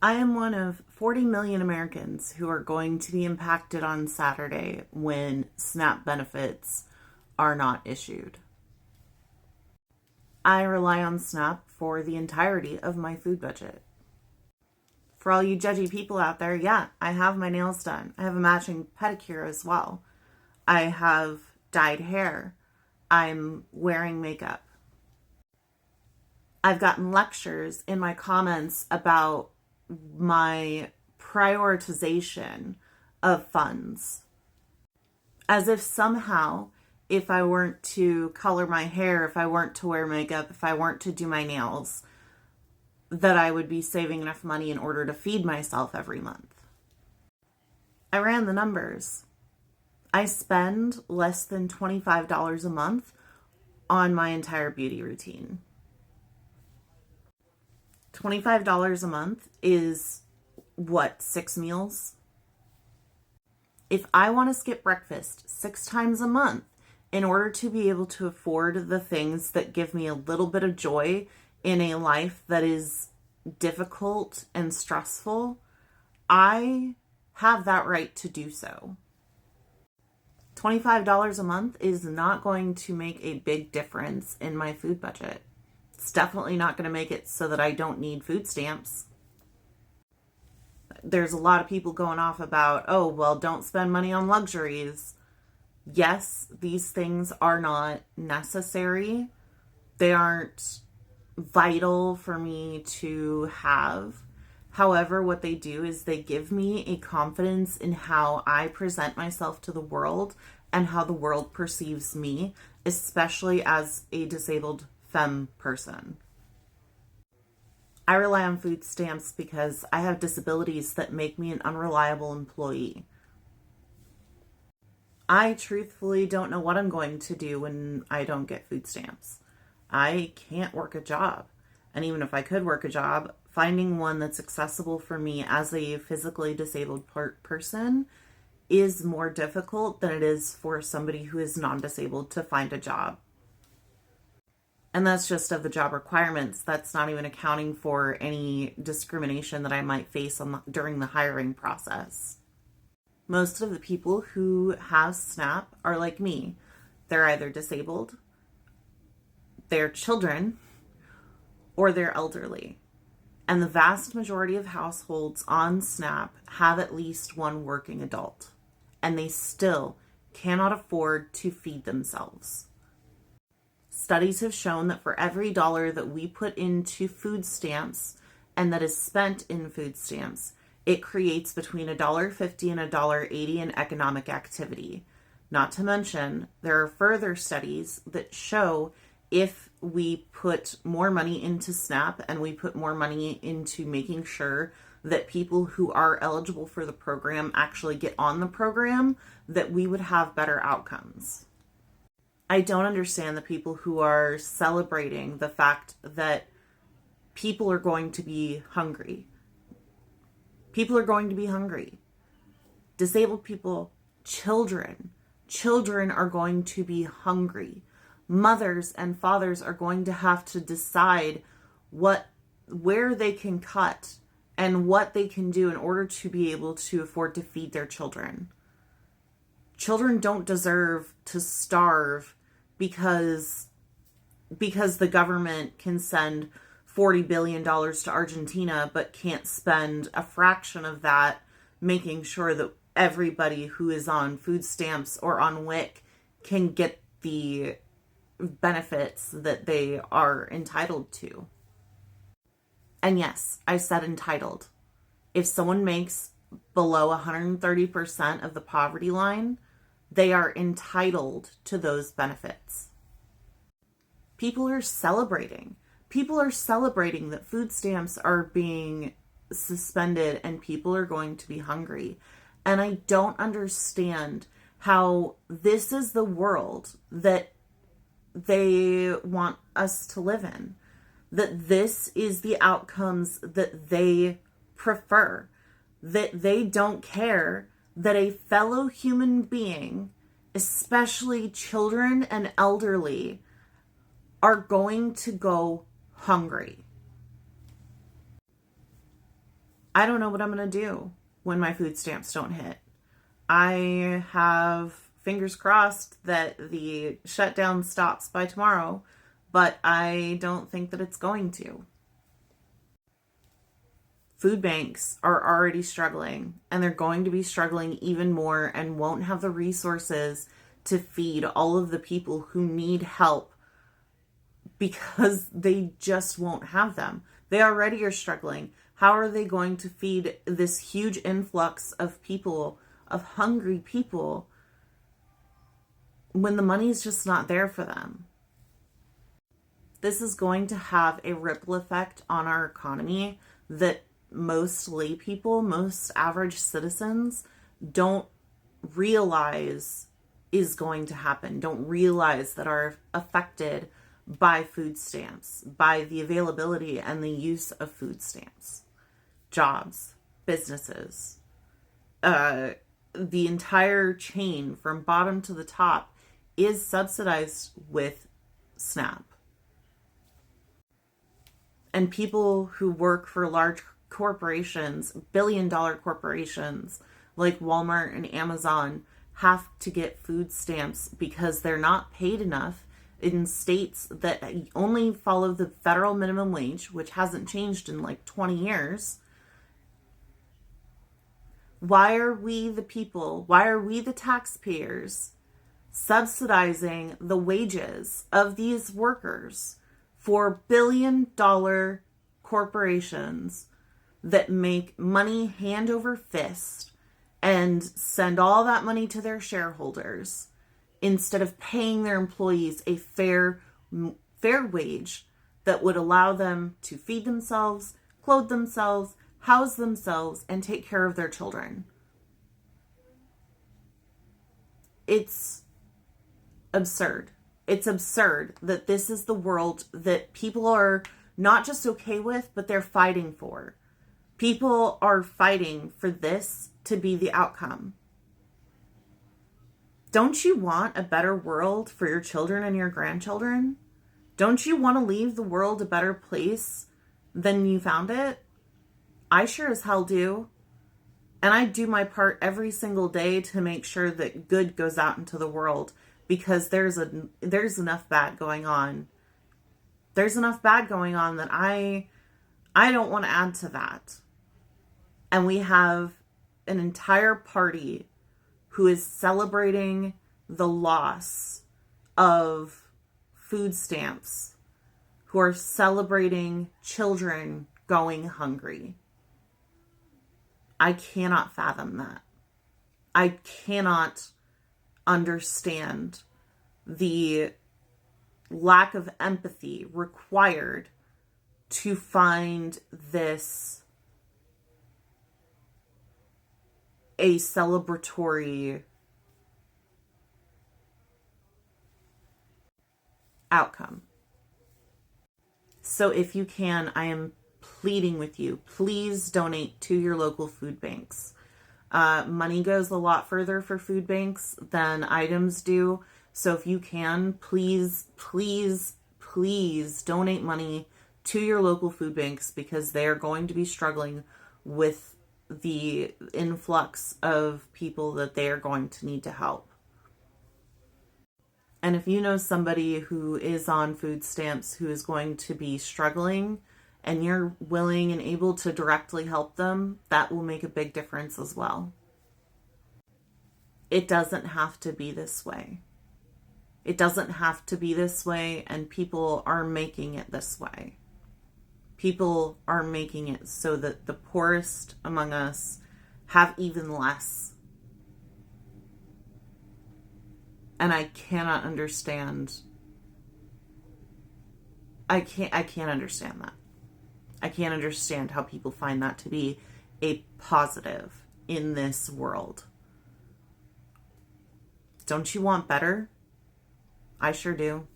I am one of 40 million Americans who are going to be impacted on Saturday when SNAP benefits are not issued. I rely on SNAP for the entirety of my food budget. For all you judgy people out there, yeah, I have my nails done. I have a matching pedicure as well. I have dyed hair. I'm wearing makeup. I've gotten lectures in my comments about my prioritization of funds. As if somehow, if I weren't to color my hair, if I weren't to wear makeup, if I weren't to do my nails, that I would be saving enough money in order to feed myself every month. I ran the numbers. I spend less than $25 a month on my entire beauty routine. $25 a month is what, 6 meals? If I want to skip breakfast 6 times a month in order to be able to afford the things that give me a little bit of joy in a life that is difficult and stressful, I have that right to do so. $25 a month is not going to make a big difference in my food budget. It's definitely not going to make it so that I don't need food stamps. There's a lot of people going off about, oh, well, don't spend money on luxuries. Yes, these things are not necessary. They aren't vital for me to have. However, what they do is they give me a confidence in how I present myself to the world and how the world perceives me, especially as a disabled femme person. I rely on food stamps because I have disabilities that make me an unreliable employee. I truthfully don't know what I'm going to do when I don't get food stamps. I can't work a job. And even if I could work a job, finding one that's accessible for me as a physically disabled person is more difficult than it is for somebody who is non-disabled to find a job. And that's just of the job requirements. That's not even accounting for any discrimination that I might face during the hiring process. Most of the people who have SNAP are like me. They're either disabled, they're children, or they're elderly. And the vast majority of households on SNAP have at least one working adult. And they still cannot afford to feed themselves. Studies have shown that for every dollar that we put into food stamps and that is spent in food stamps, it creates between $1.50 and $1.80 in economic activity. Not to mention, there are further studies that show if we put more money into SNAP and we put more money into making sure that people who are eligible for the program actually get on the program, that we would have better outcomes. I don't understand the people who are celebrating the fact that people are going to be hungry. People are going to be hungry. Disabled people, children are going to be hungry. Mothers and fathers are going to have to decide where they can cut and what they can do in order to be able to afford to feed their children. Children don't deserve to starve because the government can send $40 billion to Argentina but can't spend a fraction of that making sure that everybody who is on food stamps or on WIC can get the benefits that they are entitled to. And yes, I said entitled. If someone makes below 130% of the poverty line, they are entitled to those benefits. People are celebrating. People are celebrating that food stamps are being suspended and people are going to be hungry. And I don't understand how this is the world that they want us to live in. That this is the outcomes that they prefer. That they don't care that a fellow human being, especially children and elderly, are going to go hungry. I don't know what I'm going to do when my food stamps don't hit. I have fingers crossed that the shutdown stops by tomorrow, but I don't think that it's going to. Food banks are already struggling, and they're going to be struggling even more and won't have the resources to feed all of the people who need help because they just won't have them. They already are struggling. How are they going to feed this huge influx of people, of hungry people, when the money's just not there for them? This is going to have a ripple effect on our economy that most lay people, most average citizens don't realize is going to happen, don't realize that are affected by food stamps, by the availability and the use of food stamps. Jobs, businesses, the entire chain from bottom to the top is subsidized with SNAP. And people who work for large corporations, billion-dollar corporations like Walmart and Amazon, have to get food stamps because they're not paid enough in states that only follow the federal minimum wage, which hasn't changed in like 20 years. Why are we the people, why are we the taxpayers subsidizing the wages of these workers for billion-dollar corporations that make money hand over fist and send all that money to their shareholders instead of paying their employees a fair wage that would allow them to feed themselves, clothe themselves, house themselves, and take care of their children? It's absurd. It's absurd that this is the world that people are not just okay with, but they're fighting for. People are fighting for this to be the outcome. Don't you want a better world for your children and your grandchildren? Don't you want to leave the world a better place than you found it? I sure as hell do. And I do my part every single day to make sure that good goes out into the world, because there's enough bad going on. There's enough bad going on that I don't want to add to that. And we have an entire party who is celebrating the loss of food stamps, who are celebrating children going hungry. I cannot fathom that. I cannot understand the lack of empathy required to find this a celebratory outcome. So if you can, I am pleading with you, please donate to your local food banks. Money goes a lot further for food banks than items do. So if you can, please, please, please donate money to your local food banks, because they are going to be struggling with the influx of people that they are going to need to help. And if you know somebody who is on food stamps who is going to be struggling and you're willing and able to directly help them, that will make a big difference as well. It doesn't have to be this way. It doesn't have to be this way, and people are making it this way. People are making it so that the poorest among us have even less. And I cannot understand. I can't understand that. I can't understand how people find that to be a positive in this world. Don't you want better? I sure do.